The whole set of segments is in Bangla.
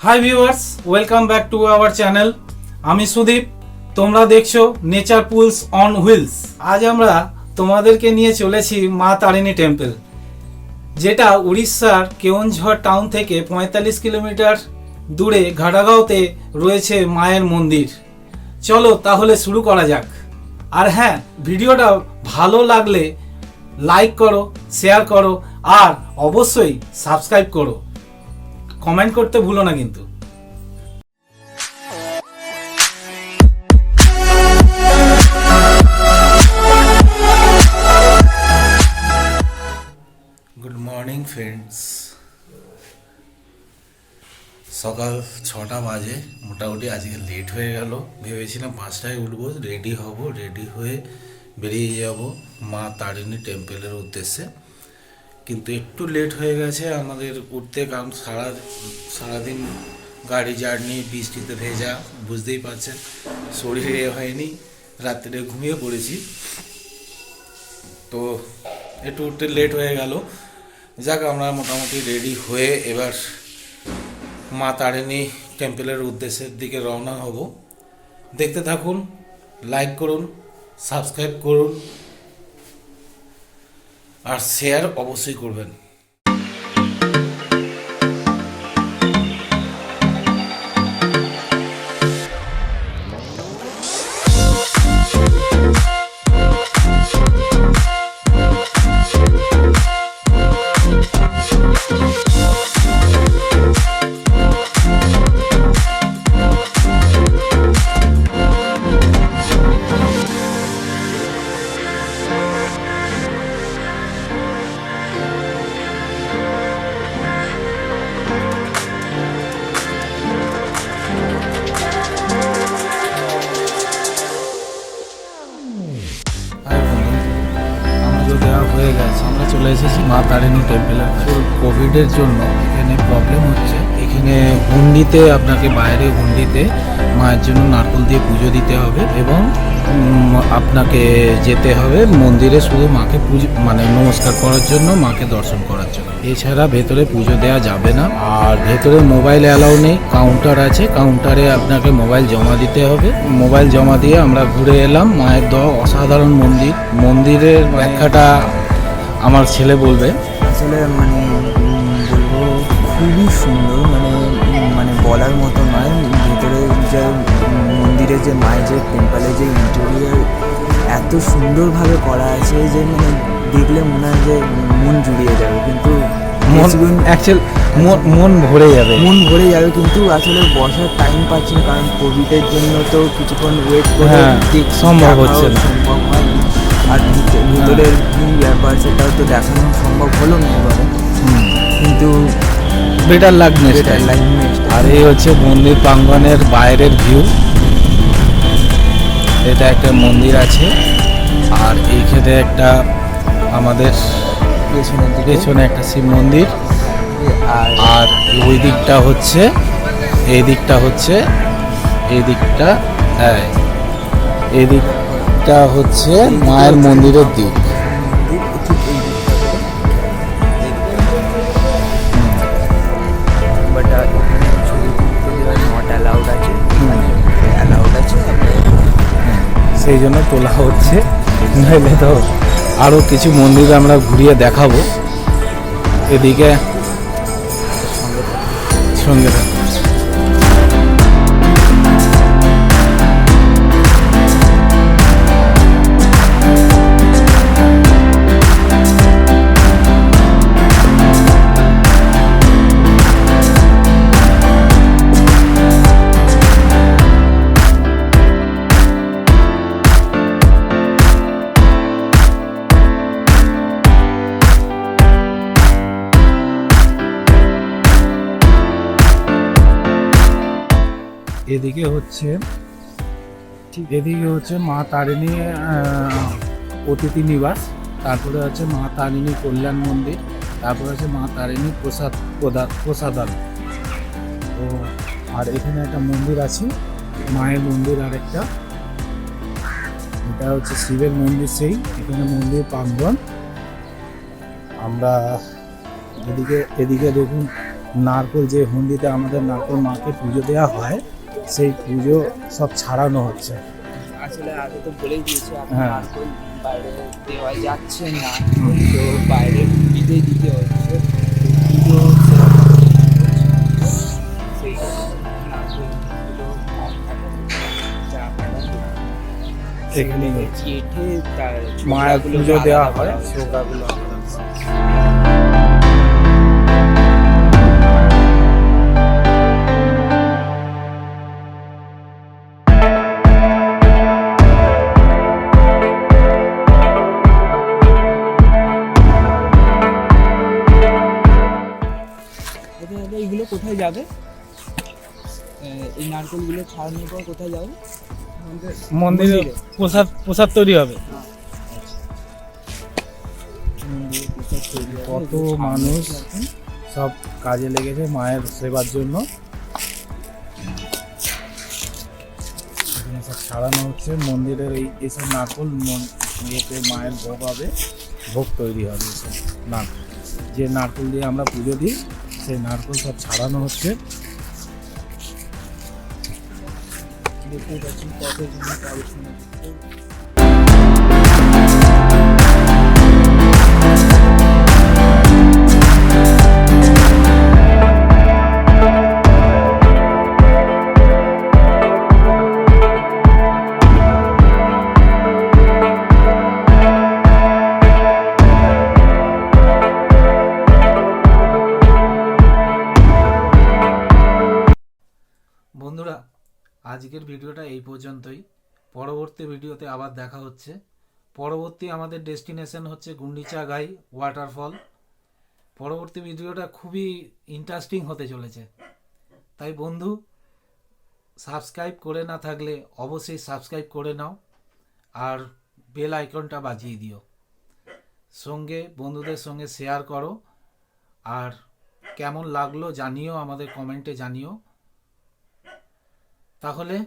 Hi viewers, welcome back to our channel. আমি সুদীপ, তোমরা দেখছো নেচার পুলস অন হুইলস। আজ আমরা তোমাদেরকে নিয়ে চলেছি মা তারিণী টেম্পল, যেটা উড়িষ্যার কেওনঝড় টাউন থেকে 45 কিলোমিটার দূরে ঘাটাগাঁওতে রয়েছে মায়ের মন্দির। চলো তাহলে শুরু করা যাক। আর হ্যাঁ, ভিডিওটা ভালো লাগলে লাইক করো, শেয়ার করো আর অবশ্যই সাবস্ক্রাইব করো। কমেন্ট করতে ভুলো না কিন্তু। Good morning friends. সকাল 6টা বাজে, মোটামুটি আজকে লেট হয়ে গেল। ভেবেছিলাম 5টায় উঠবো, রেডি হব, রেডি হয়ে বেরিয়ে যাব মা তারিণী টেম্পলের উদ্দেশ্যে। কিন্তু একটু লেট হয়ে গেছে আমাদের উঠতে, কারণ সারাদিন গাড়ি জার্নি, বৃষ্টিতে ভেজা, বুঝতেই পারছেন, শরীরে হয়নি, রাত্রে ঘুমিয়ে পড়েছি, তো একটু উঠতে লেট হয়ে গেল। যাক, আমরা মোটামুটি রেডি হয়ে এবার মা তারিণী টেম্পলের উদ্দেশ্যের দিকে রওনা হব। দেখতে থাকুন, লাইক করুন, সাবস্ক্রাইব করুন আর শেয়ার অবশ্যই করবেন। দেওয়া হয়ে গেছে, আমরা চলে এসেছি মা তারিণী টেম্পলে। কোভিডের জন্য এখানে প্রবলেম হচ্ছে। এখানে হুন্ডিতে, আপনাকে বাইরে হুন্ডিতে মায়ের জন্য নারকেল দিয়ে পুজো দিতে হবে এবং আপনাকে যেতে হবে মন্দিরে শুধু মাকে নমস্কার করার জন্য, মাকে দর্শন করার জন্য। এছাড়া ভেতরে পুজো দেওয়া যাবে না। আর ভেতরে মোবাইল অ্যালাউ নেই। কাউন্টার আছে, কাউন্টারে আপনাকে মোবাইল জমা দিতে হবে। মোবাইল জমা দিয়ে আমরা ঘুরে এলাম। মায়ের দেওয়া অসাধারণ মন্দির। মন্দিরের ব্যাখ্যাটা আমার ছেলে বলবে। আসলে বলবো খুবই সুন্দর, মানে বলার মতো নয়। ভেতরে যে মন্দিরে যে মায়ের যে টেম্পলের যে ইন্টেরিয়ার এত সুন্দরভাবে করা আছে যে দেখলে মনে হয় যে মন জুড়িয়ে যাবে, কিন্তু মন ভরে যাবে, কিন্তু আসলে বসার টাইম পাচ্ছি না, কারণ কোভিডের জন্য তো কিছুক্ষণ ওয়েট করে সম্ভব হচ্ছে না, সম্ভব হয়নি। আর ভিতরের কি ব্যাপার সেটাও তো দেখানো সম্ভব হলো না এবারে, কিন্তু বেটার লাগবে। আর এই হচ্ছে মন্দির প্রাঙ্গণের বাইরের ভিউ। এটা একটা মন্দির আছে, আর এইখানে একটা আমাদের পেছনে একটা শিব মন্দির। আর ওই দিকটা হচ্ছে, এই দিকটা হচ্ছে, এই দিকটা, হ্যাঁ, এই দিকটা হচ্ছে মায়ের মন্দিরের দিক। সেই জন্য তোলা হচ্ছে, নইলে তো আরও কিছু মন্দির আমরা ঘুরিয়ে দেখাবো। এদিকে সঙ্গে থাকবো। এদিকে হচ্ছে মা তারিণী অতিথি নিবাস, তারপরে হচ্ছে মা তারিণী কল্যাণ মন্দির, তারপরে হচ্ছে মা তারিণী প্রসাদালয়। তো আর এখানে একটা মন্দির আছে, মায়ের মন্দির আরেকটা, এটা হচ্ছে শিবের মন্দির। সেই এখানে মন্দির প্রাঙ্গণ। আমরা এদিকে দেখুন নারকোল যে হুন্ডিতে আমাদের নারকোল মাকে পুজো দেওয়া হয়, সেই পুজো সব ছাড়ানো হচ্ছে। আসলে আগে তো বলেই দিয়েছে এখন হ্যাঁ। নারকোল বাইরে দেওয়া যাচ্ছে না, তো বাইরে হুন্ডিতেই দিতে হচ্ছে। পুজো সেরকম সেই নারকোলগুলো যা এখানে কেটে তার মায়ের ছোবড়াগুলো পুজো দেওয়া আলাদা হয়, করা হচ্ছে। ছোকরাগুলো আলাদা। আচ্ছা দাদা, এইগুলো কোথায় যাবে? এই নারকেলগুলো ছাড়ানোর পর কোথায় যাবে? মন্দিরে প্রসাদ তৈরি হবে। মন্দিরে প্রসাদ তৈরি হবে। কত এগুলো ছাড়ানো মানুষ হচ্ছে এখন। সব কাজে লেগেছে মায়ের সেবার জন্য। এখানে সব ছাড়ানো হচ্ছে মন্দিরের এসব নারকোল ইয়েতে মায়ের ভোগ হবে, ভোগ তৈরি হবে এসব নারকোল। যে নারকোল দিয়ে আমরা পুজো দিই সেই নারকোল সব ছাড়ানো হচ্ছে। দেখতে পাচ্ছি কতজন পড়াশোনা করছে। বন্ধুরা, আজকের ভিডিওটা এই পর্যন্তই। পরবর্তী ভিডিওতে আবার দেখা হচ্ছে। পরবর্তী আমাদের ডেস্টিনেশন হচ্ছে গুন্ডিচাঘাই ওয়াটারফল। পরবর্তী ভিডিওটা খুবই ইন্টারেস্টিং হতে চলেছে। তাই বন্ধু, সাবস্ক্রাইব করে না থাকলে অবশ্যই সাবস্ক্রাইব করে নাও, আর বেল আইকনটা বাজিয়ে দিও। সঙ্গে বন্ধুদের সঙ্গে শেয়ার করো, আর কেমন লাগলো জানিও, আমাদের কমেন্টে জানিও। তাহলে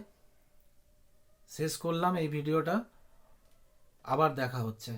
শেষ করলাম এই ভিডিওটা, আবার দেখা হচ্ছে।